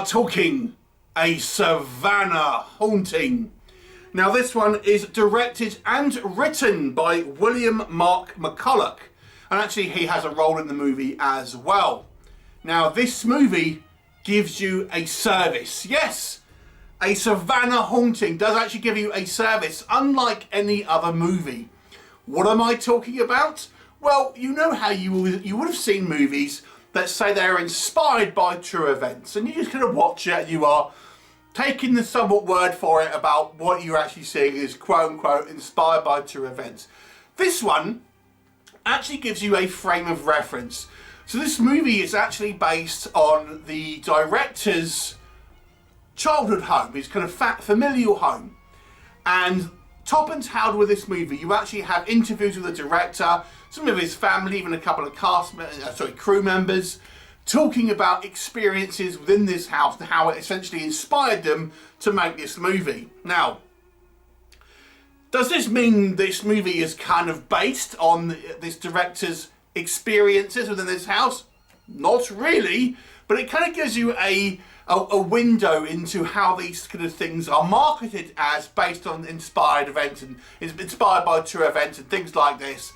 talking a Savannah Haunting. Now this one is directed and written by William Mark McCulloch, and actually he has a role in the movie as well. Now this movie gives you a service. Yes, a Savannah Haunting does actually give you a service, unlike any other movie. What am I talking about? Well, you know how you would have seen movies that say they're inspired by true events, and you just kind of watch it and you are taking the somewhat word for it about what you're actually seeing is quote unquote inspired by true events. This one actually gives you a frame of reference. So this movie is actually based on the director's childhood home, his kind of familial home. And top and tailed with this movie, you actually have interviews with the director, some of his family, even a couple of crew members, talking about experiences within this house and how it essentially inspired them to make this movie. Now, does this mean this movie is kind of based on this director's experiences within this house? Not really, but it kind of gives you a window into how these kind of things are marketed as based on inspired events and inspired by true events and things like this.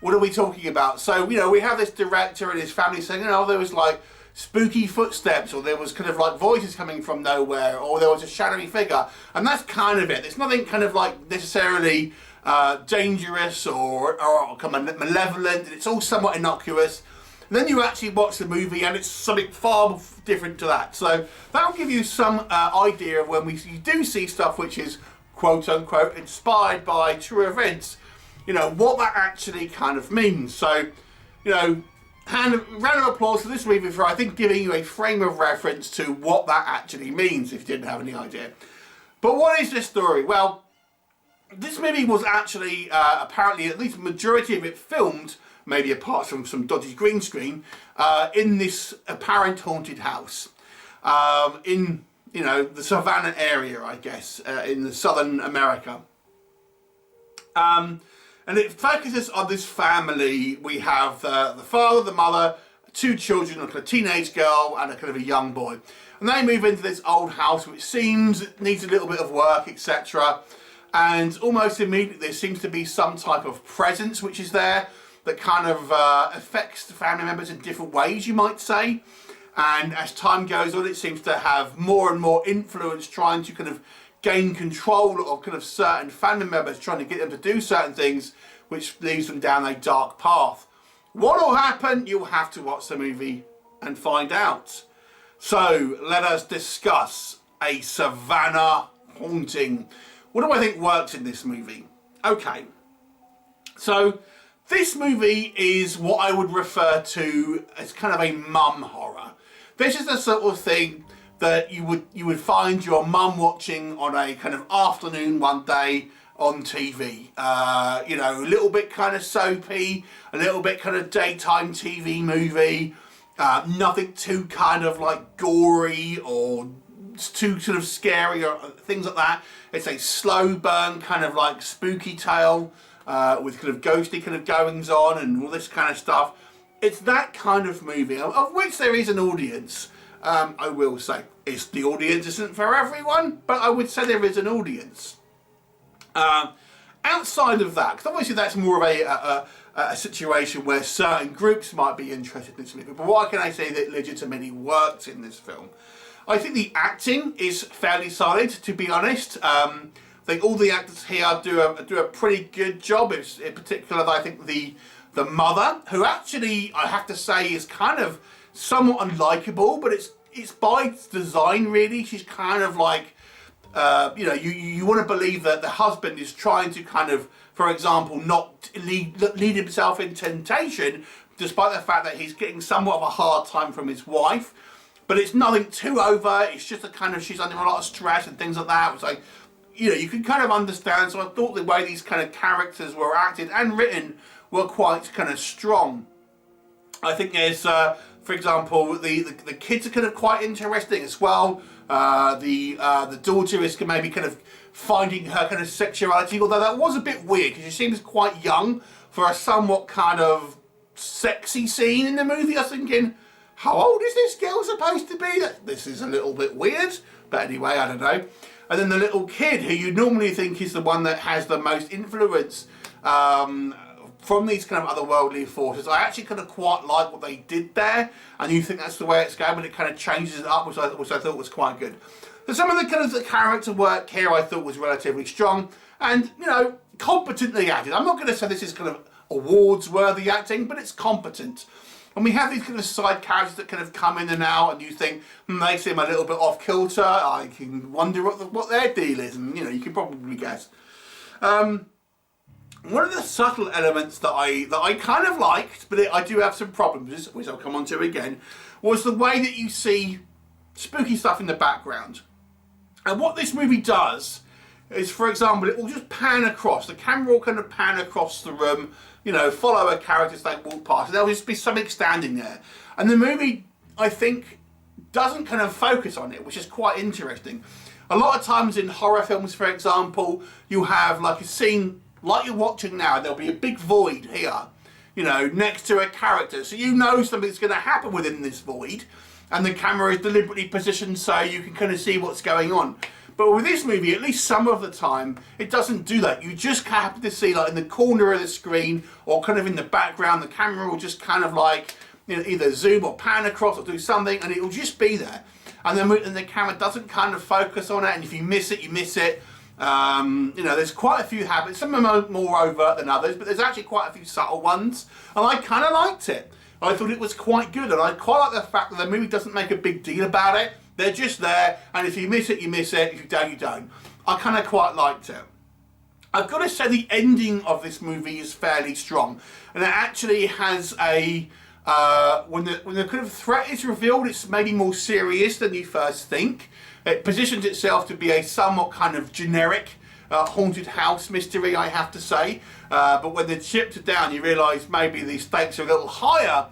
What are we talking about? So, you know, we have this director and his family saying, oh, there was like spooky footsteps, or there was kind of like voices coming from nowhere, or there was a shadowy figure, and that's kind of it. It's nothing kind of like necessarily dangerous or kind of malevolent. It's all somewhat innocuous. And then you actually watch the movie and it's something far different to that. So that'll give you some idea of when you do see stuff which is quote unquote inspired by true events, you know, what that actually kind of means. So, you know, round of applause for this movie for, I think, giving you a frame of reference to what that actually means, if you didn't have any idea. But what is this story? Well, this movie was actually, apparently, at least the majority of it filmed, maybe apart from some dodgy green screen, in this apparent haunted house. In, you know, the Savannah area, I guess, in the southern America. And it focuses on this family. We have the father, the mother, two children, a teenage girl and a kind of a young boy. And they move into this old house which seems needs a little bit of work, etc. And almost immediately there seems to be some type of presence which is there that kind of affects the family members in different ways, you might say. And as time goes on, it seems to have more and more influence, trying to kind of gain control of kind of certain family members, trying to get them to do certain things, which leads them down a dark path. What will happen? You'll have to watch the movie and find out. So let us discuss a Savannah Haunting. What do I think works in this movie? Okay, so this movie is what I would refer to as kind of a mum horror. This is the sort of thing that you would find your mum watching on a kind of afternoon one day on TV. You know, a little bit kind of soapy, a little bit kind of daytime TV movie. Nothing too kind of like gory or too sort of scary or things like that. It's a slow burn kind of like spooky tale with kind of ghostly kind of goings on and all this kind of stuff. It's that kind of movie, of which there is an audience. I will say, the audience isn't for everyone, but I would say there is an audience. Outside of that, because obviously that's more of a situation where certain groups might be interested in this movie, but what can I say that legitimately works in this film? I think the acting is fairly solid, to be honest. I think all the actors here do a pretty good job. In particular, I think the mother, who actually, I have to say, is kind of somewhat unlikable, but it's by design, really. She's kind of like, you know, you want to believe that the husband is trying to kind of, for example, not lead himself in temptation, despite the fact that he's getting somewhat of a hard time from his wife. But it's nothing too over. It's just a kind of, she's under a lot of stress and things like that. It's like, you know, you can kind of understand. So I thought the way these kind of characters were acted and written were quite kind of strong. I think there's, for example, the kids are kind of quite interesting as well. The daughter is maybe kind of finding her kind of sexuality, although that was a bit weird because she seems quite young for a somewhat kind of sexy scene in the movie. I was thinking, how old is this girl supposed to be? This is a little bit weird, but anyway, I don't know. And then the little kid, who you normally think is the one that has the most influence from these kind of otherworldly forces. I actually kind of quite like what they did there, and you think that's the way it's going, but it kind of changes it up, which I thought was quite good. So some of the kind of the character work here I thought was relatively strong, and, you know, competently acted. I'm not going to say this is kind of awards-worthy acting, but it's competent. And we have these kind of side characters that kind of come in and out, and you think, they seem a little bit off kilter. I can wonder what their deal is, and, you know, you can probably guess. One of the subtle elements that I kind of liked, but I do have some problems with, which I'll come on to again, was the way that you see spooky stuff in the background. And what this movie does is, for example, it will just pan across. The camera will kind of pan across the room, you know, follow a character as they walk past, and there'll just be something standing there. And the movie, I think, doesn't kind of focus on it, which is quite interesting. A lot of times in horror films, for example, you have like a scene like you're watching now, there'll be a big void here, you know, next to a character. So you know something's going to happen within this void, and the camera is deliberately positioned so you can kind of see what's going on. But with this movie, at least some of the time, it doesn't do that. You just happen to see, like, in the corner of the screen or kind of in the background, the camera will just kind of like, you know, either zoom or pan across or do something, and it will just be there. And then the camera doesn't kind of focus on it, and if you miss it, you miss it. You know, there's quite a few habits. Some of them are more overt than others, but there's actually quite a few subtle ones, and I kind of liked it. I thought it was quite good, and I quite like the fact that the movie doesn't make a big deal about it. They're just there, and if you miss it, you miss it. If you don't, you don't. I kind of quite liked it. I've got to say the ending of this movie is fairly strong, and it actually has a when the kind of threat is revealed, it's maybe more serious than you first think. It positions itself to be a somewhat kind of generic haunted house mystery, I have to say. But when the chips are down, you realise maybe the stakes are a little higher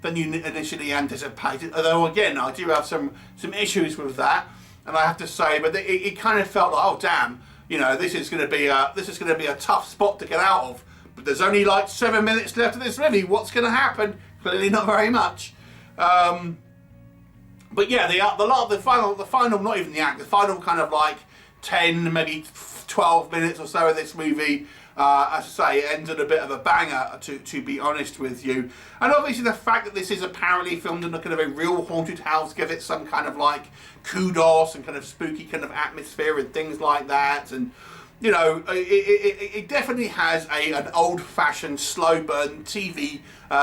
than you initially anticipated. Although again, I do have some issues with that, and I have to say, but it kind of felt like, oh damn, you know, this is going to be a tough spot to get out of. But there's only like 7 minutes left of this movie. What's going to happen? Clearly not very much. But yeah, the final, not even the act, the final kind of like 10, maybe 12 minutes or so of this movie, as I say, it ends on a bit of a banger, to be honest with you. And obviously the fact that this is apparently filmed in a kind of a real haunted house gives it some kind of like kudos and kind of spooky kind of atmosphere and things like that. And, you know, it definitely has an old-fashioned, slow-burn TV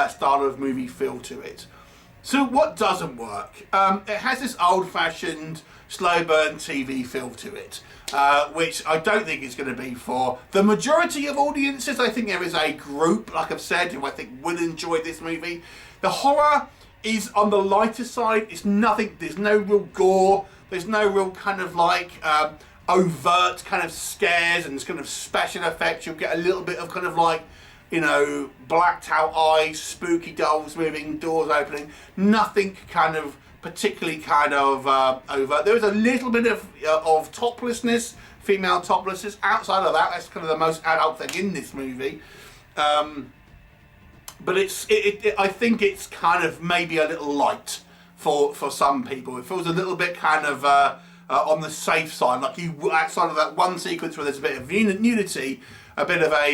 style of movie feel to it. So what doesn't work? It has this old-fashioned, slow-burn TV feel to it, which I don't think is going to be for the majority of audiences. I think there is a group, like I've said, who I think will enjoy this movie. The horror is on the lighter side. It's nothing, there's no real gore, there's no real kind of like overt kind of scares and kind of special effects. You'll get a little bit of kind of like, you know, blacked out eyes, spooky dolls moving, doors opening. Nothing kind of particularly kind of overt. There is a little bit of toplessness, female toplessness. Outside of that, that's kind of the most adult thing in this movie. But I think it's kind of maybe a little light for some people. It feels a little bit kind of on the safe side, like you outside of that one sequence where there's a bit of nudity, a bit of a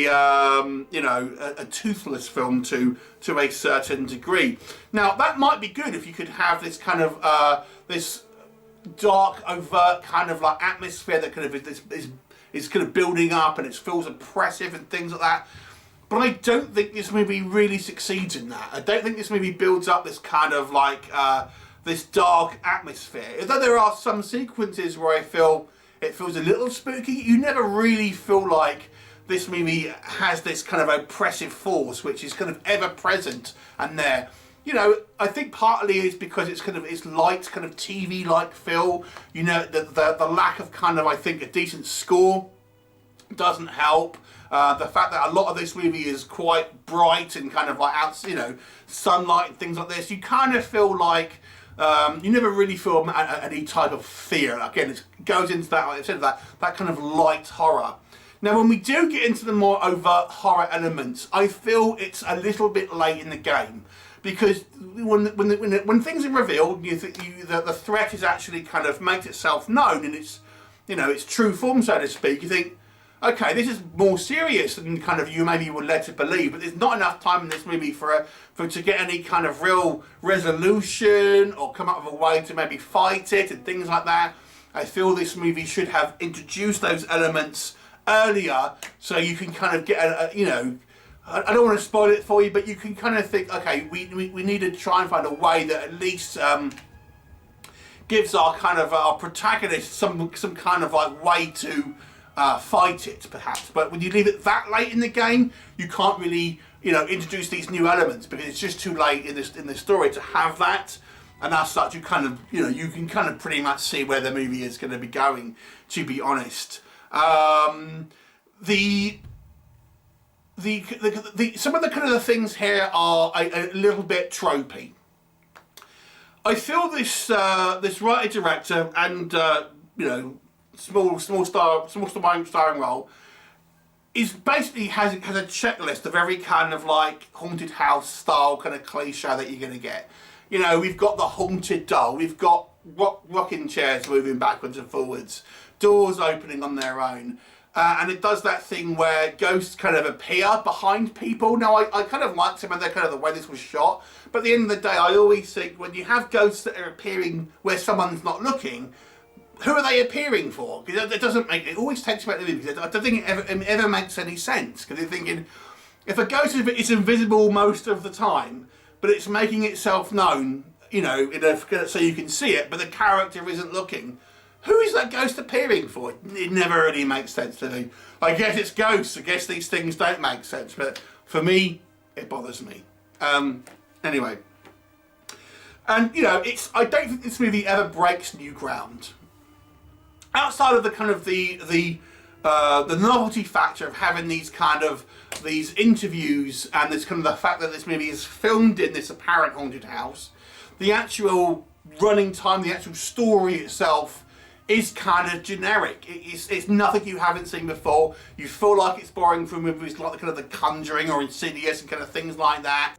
you know, a toothless film to a certain degree. Now that might be good if you could have this kind of this dark, overt kind of like atmosphere that kind of is kind of building up and it feels oppressive and things like that. But I don't think this movie really succeeds in that. I don't think this movie builds up this kind of like this dark atmosphere. Although there are some sequences where I feel it feels a little spooky, you never really feel like this movie has this kind of oppressive force which is kind of ever present and there. You know, I think partly it's because it's kind of, it's light, kind of TV-like feel. You know, the lack of kind of, I think, a decent score doesn't help. The fact that a lot of this movie is quite bright and kind of like out, you know, sunlight and things like this, you kind of feel like you never really feel any type of fear. Again, it goes into that, like I said, that kind of light horror. Now, when we do get into the more overt horror elements, I feel it's a little bit late in the game. because when things are revealed, the threat is actually kind of makes itself known in its, you know, its true form, so to speak. You think, okay, this is more serious than kind of you maybe would let it believe, but there's not enough time in this movie for it to get any kind of real resolution or come up with a way to maybe fight it and things like that. I feel this movie should have introduced those elements earlier, so you can kind of get you know, I don't want to spoil it for you, but you can kind of think, okay, we need to try and find a way that at least gives our kind of our protagonist some kind of like way to fight it, perhaps. But when you leave it that late in the game, you can't really, you know, introduce these new elements because it's just too late in the story to have that. And as such, you kind of, you know, you can kind of pretty much see where the movie is going to be going, to be honest. Some of the kind of the things here are a little bit tropey. I feel this writer director and you know, small starring role is basically has a checklist of every kind of like haunted house style kind of cliche that you're going to get. You know, we've got the haunted doll, we've got rocking chairs moving backwards and forwards, doors opening on their own. And it does that thing where ghosts kind of appear behind people. Now, I kind of like some of the kind of the way this was shot, but at the end of the day, I always think when you have ghosts that are appearing where someone's not looking, who are they appearing for? Because it doesn't make, it always takes me out of the movie, because I don't think it ever makes any sense. Because you're thinking, if a ghost is invisible most of the time, but it's making itself known, you know, so you can see it, but the character isn't looking, who is that ghost appearing for? It never really makes sense to me. I guess it's ghosts. I guess these things don't make sense. But for me, it bothers me. Anyway. And, you know, I don't think this movie ever breaks new ground. Outside of the kind of the novelty factor of having these interviews and this kind of the fact that this movie is filmed in this apparent haunted house, the actual running time, the actual story itself is kind of generic. It's nothing you haven't seen before. You feel like it's borrowing from movies like the kind of The Conjuring or Insidious and kind of things like that,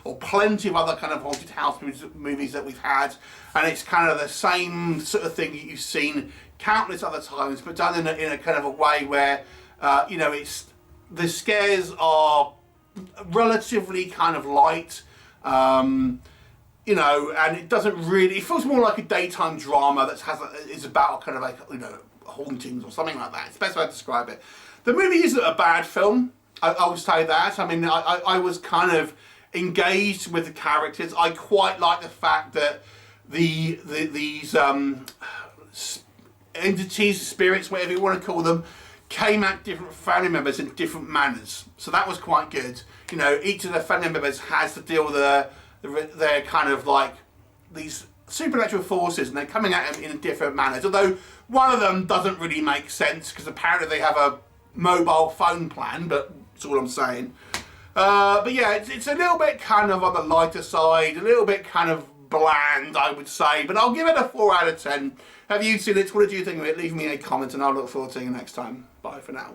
or plenty of other kind of haunted house movies that we've had, and it's kind of the same sort of thing that you've seen countless other times, but done in a kind of a way where you know, the scares are relatively kind of light. You know, and it doesn't really, it feels more like a daytime drama that is about kind of like, you know, hauntings or something like that. It's the best way to describe it. The movie isn't a bad film, I would say that. I mean, I was kind of engaged with the characters. I quite like the fact that these entities, spirits, whatever you want to call them, came at different family members in different manners. So that was quite good. You know, each of the family members has to deal with they're kind of like these supernatural forces, and they're coming at them in different manners. Although one of them doesn't really make sense because apparently they have a mobile phone plan, but that's all I'm saying. But yeah, it's a little bit kind of on the lighter side, a little bit kind of bland, I would say, but I'll give it a 4 out of 10. Have you seen it? What did you think of it? Leave me a comment and I'll look forward to seeing you next time. Bye for now.